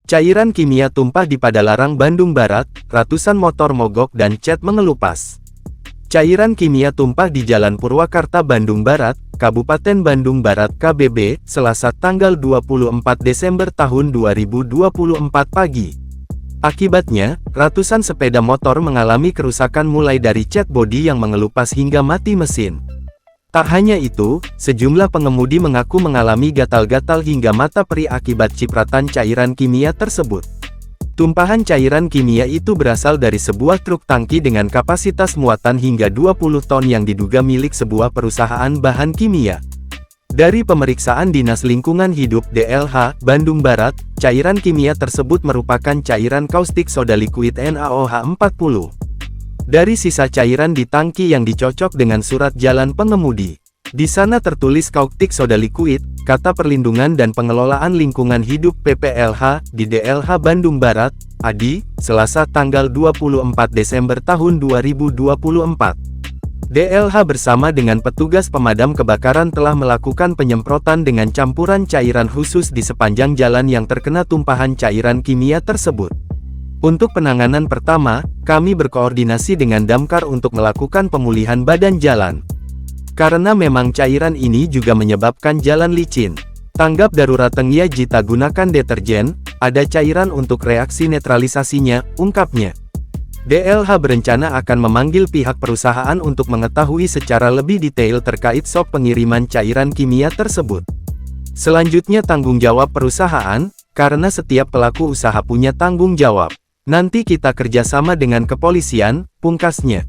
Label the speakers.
Speaker 1: Cairan kimia tumpah di Padalarang, Bandung Barat, ratusan motor mogok dan cat mengelupas. Cairan kimia tumpah di Jalan Purwakarta, Bandung Barat, Kabupaten Bandung Barat KBB, Selasa tanggal 24 Desember tahun 2024 pagi. Akibatnya, ratusan sepeda motor mengalami kerusakan mulai dari cat bodi yang mengelupas hingga mati mesin. Tak hanya itu, sejumlah pengemudi mengaku mengalami gatal-gatal hingga mata perih akibat cipratan cairan kimia tersebut. Tumpahan cairan kimia itu berasal dari sebuah truk tangki dengan kapasitas muatan hingga 20 ton yang diduga milik sebuah perusahaan bahan kimia. Dari pemeriksaan Dinas Lingkungan Hidup DLH, Bandung Barat, cairan kimia tersebut merupakan cairan kaustik soda liquid NaOH40. Dari sisa cairan di tangki yang dicocok dengan surat jalan pengemudi. Di sana tertulis kaustik soda liquid, kata Perlindungan dan Pengelolaan Lingkungan Hidup PPLH, di DLH Bandung Barat, ADI, Selasa tanggal 24 Desember tahun 2024. DLH bersama dengan petugas pemadam kebakaran telah melakukan penyemprotan dengan campuran cairan khusus di sepanjang jalan yang terkena tumpahan cairan kimia tersebut. Untuk penanganan pertama, kami berkoordinasi dengan Damkar untuk melakukan pemulihan badan jalan. Karena memang cairan ini juga menyebabkan jalan licin. Tanggap darurat Tengya Jita gunakan deterjen, ada cairan untuk reaksi netralisasinya, ungkapnya. DLH berencana akan memanggil pihak perusahaan untuk mengetahui secara lebih detail terkait sop pengiriman cairan kimia tersebut. Selanjutnya tanggung jawab perusahaan, karena setiap pelaku usaha punya tanggung jawab. Nanti kita kerjasama dengan kepolisian, pungkasnya.